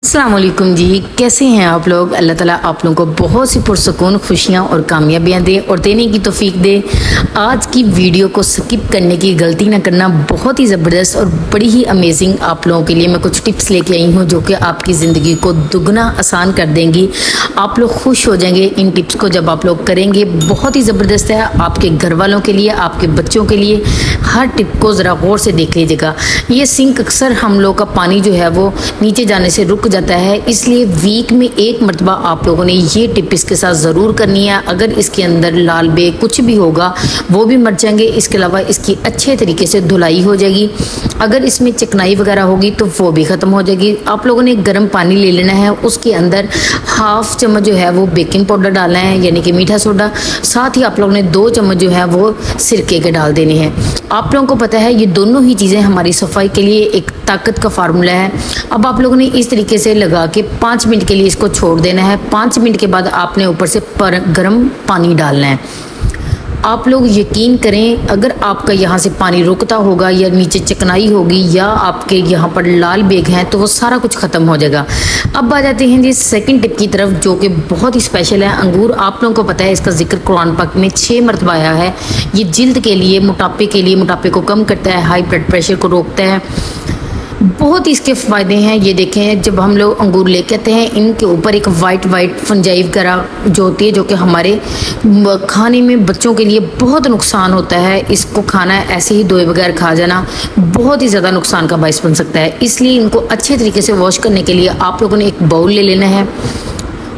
अस्सलाम वालेकुम जी, कैसे हैं आप लोग। अल्लाह ताला आप लोगों को बहुत सी पुरसकून खुशियाँ और कामयाबियाँ दे और देने की तौफीक दे। आज की वीडियो को स्किप करने की गलती ना करना, बहुत ही ज़बरदस्त और बड़ी ही अमेजिंग आप लोगों के लिए मैं कुछ टिप्स लेके आई हूँ जो कि आपकी ज़िंदगी को दुगना आसान कर देंगी। आप लोग खुश हो जाएंगे इन टिप्स को जब आप लोग करेंगे। बहुत ही ज़बरदस्त है आपके घर वालों के लिए, आपके बच्चों के लिए। हर टिप को ज़रा गौर से देख लीजिएगा। ये सिंक अक्सर हम लोग का पानी जो है वो नीचे जाने से रुक जाता है, इसलिए वीक में एक मरतबा आप लोगों ने ये टिप इसके साथ ज़रूर करनी है। अगर इसके अंदर लाल बे कुछ भी होगा वो भी मर जाएंगे। इसके अलावा इसकी अच्छे तरीके से धुलाई हो जाएगी। अगर इसमें चिकनाई वगैरह होगी तो वो भी ख़त्म हो जाएगी। आप लोगों ने गर्म पानी ले लेना है, उसके अंदर हाफ चम्मच जो है वो बेकिंग पाउडर डालना है, यानी कि मीठा सोडा। साथ ही आप लोगों ने 2 चम्मच जो है वो सिरके के डाल देने हैं। आप लोगों को पता है ये दोनों ही चीज़ें हमारी सफाई के लिए एक ताकत का फार्मूला है। अब आप लोगों ने इस तरीके से लगा के 5 मिनट के लिए इसको छोड़ देना है। 5 मिनट के बाद आपने ऊपर से गर्म पानी डालना है। आप लोग यकीन करें, अगर आपका यहाँ से पानी रुकता होगा या नीचे चिकनाई होगी या आपके यहाँ पर लाल बेग हैं तो वो सारा कुछ ख़त्म हो जाएगा। अब आ जाते हैं जी सेकंड टिप की तरफ, जो कि बहुत ही स्पेशल है। अंगूर आप लोगों को पता है इसका जिक्र कुरान पाक में 6 मरतबा आया है। ये जिल्द के लिए, मोटापे को कम करता है, हाई ब्लड प्रेशर को रोकता है। बहुत ही इसके फ़ायदे हैं। ये देखें, जब हम लोग अंगूर लेके आते हैं इनके ऊपर एक वाइट फंजाई वगैरह जो होती है, जो कि हमारे खाने में बच्चों के लिए बहुत नुकसान होता है। इसको खाना ऐसे ही धोए बगैर खा जाना बहुत ही ज़्यादा नुकसान का बायस बन सकता है। इसलिए इनको अच्छे तरीके से वॉश करने के लिए आप लोगों ने एक बाउल ले लेना है।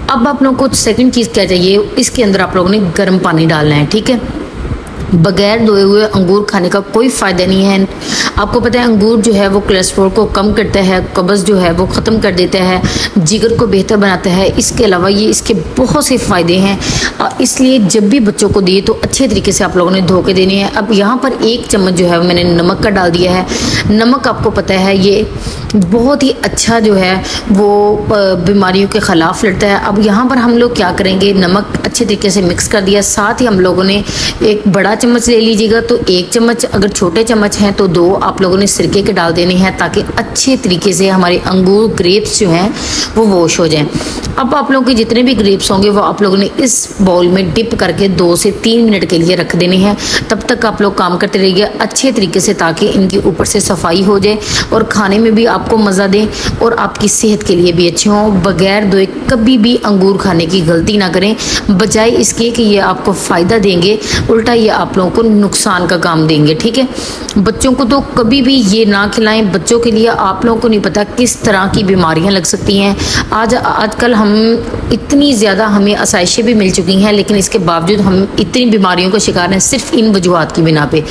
अब आप लोगों को सेकंड चीज़ क्या चाहिए, इसके अंदर आप लोगों ने गर्म पानी डालना है। ठीक है, बगैर धोए हुए अंगूर खाने का कोई फ़ायदा नहीं है। आपको पता है अंगूर जो है वो कोलेस्ट्रॉल को कम करता है, कब्ज़ जो है वो ख़त्म कर देता है, जिगर को बेहतर बनाता है। इसके अलावा ये इसके बहुत से फ़ायदे हैं, इसलिए जब भी बच्चों को दिए तो अच्छे तरीके से आप लोगों ने धो के देनी है। अब यहाँ पर 1 चम्मच जो है मैंने नमक का डाल दिया है। नमक आपको पता है ये बहुत ही अच्छा जो है वो बीमारियों के ख़िलाफ़ लड़ता है। अब यहाँ पर हम लोग क्या करेंगे, नमक अच्छे तरीके से मिक्स कर दिया। साथ ही हम लोगों ने एक बड़ा चम्मच ले लीजिएगा तो 1 चम्मच, अगर छोटे चम्मच हैं तो 2 आप लोगों ने सिरके के डाल देने हैं, ताकि अच्छे तरीके से हमारे अंगूर ग्रेप्स जो हैं वो वॉश हो जाएं। अब आप लोगों के जितने भी ग्रेप्स होंगे वो आप लोगों ने इस बाउल में डिप करके 2 से 3 मिनट के लिए रख देने हैं। तब तक आप लोग काम करते रहिए अच्छे तरीके से, ताकि इनके ऊपर से सफाई हो जाए और खाने में भी आपको मज़ा दें और आपकी सेहत के लिए भी अच्छे हों। बगैर धोए कभी भी अंगूर खाने की गलती ना करें, बजाय इसके कि ये आपको फ़ायदा देंगे, उल्टा ये आप लोगों को नुकसान का काम देंगे। ठीक है, बच्चों को तो कभी भी ये ना खिलाएं। बच्चों के लिए आप लोगों को नहीं पता किस तरह की बीमारियां लग सकती हैं। आजकल हम इतनी ज़्यादा हमें आसाइशें भी मिल चुकी हैं, लेकिन इसके बावजूद हम इतनी बीमारियों का शिकार हैं सिर्फ इन वजूहात की बिना पे।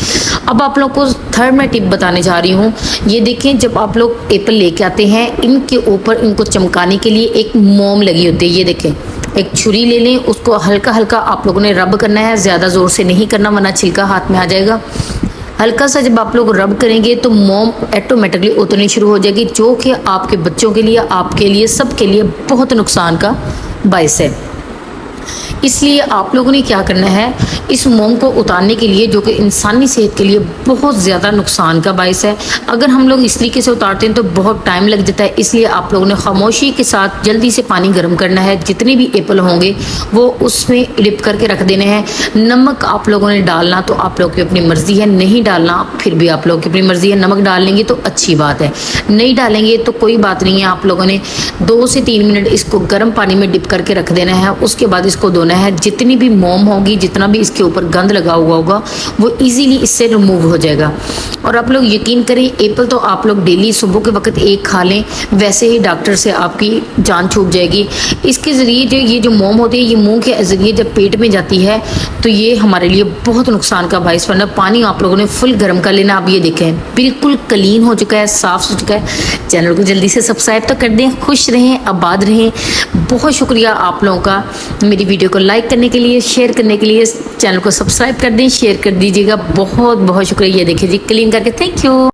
अब आप लोग को थर्ड मैं टिप बताने जा रही हूँ। ये देखें, जब आप लोग एप्पल लेके आते हैं इनके ऊपर इनको चमकाने के लिए एक मोम लगी होती है। ये देखें, एक छुरी ले लें, उसको हल्का हल्का आप लोगों ने रब करना है, ज़्यादा ज़ोर से नहीं करना वरना छिलका हाथ में आ जाएगा। हल्का सा जब आप लोग रब करेंगे तो मोम ऑटोमेटिकली उतरनी शुरू हो जाएगी, जो कि आपके बच्चों के लिए, आपके लिए, सबके लिए बहुत नुकसान का बायस है। इसलिए आप लोगों ने क्या करना है, इस मोम को उतारने के लिए, जो कि इंसानी सेहत के लिए बहुत ज़्यादा नुकसान का बायस है, अगर हम लोग इस तरीके से उतारते हैं तो बहुत टाइम लग जाता है। इसलिए आप लोगों ने खामोशी के साथ जल्दी से पानी गर्म करना है। जितने भी एप्पल होंगे वो उसमें डिप करके रख देने हैं। नमक आप लोगों ने डालना तो आप लोग की अपनी मर्ज़ी है, नहीं डालना फिर भी आप लोग की अपनी मर्ज़ी है। नमक डाल लेंगे तो अच्छी बात है, नहीं डालेंगे तो कोई बात नहीं है। आप लोगों ने 2 से 3 मिनट इसको गर्म पानी में डिप करके रख देना है। उसके बाद इसको धोना है। जितनी भी मोम होगी, जितना भी इसके ऊपर गंद लगा हुआ होगा वो इजीली इससे रिमूव हो जाएगा। और आप लोग यकीन करें, एप्पल तो आप लोग डेली सुबह के वक्त 1 खा लें, वैसे ही डॉक्टर से आपकी जान छूट जाएगी। इसके ज़रिए जो ये जो मोम होती है, ये मुंह के ज़रिए जब पेट में जाती है तो ये हमारे लिए बहुत नुकसान का बायस बनना। पानी आप लोगों ने फुल गर्म कर लेना। अब ये देखें बिल्कुल क्लीन हो चुका है, साफ़ हो चुका है। चैनल को जल्दी से सब्सक्राइब तो कर दें। खुश रहें, आबाद रहें। बहुत शुक्रिया आप लोगों का मेरी वीडियो को लाइक करने के लिए, शेयर करने के लिए। चैनल को सब्सक्राइब कर दें, शेयर कर दीजिएगा। बहुत बहुत शुक्रिया। ये देखिए जी, क्लीन करके, थैंक यू।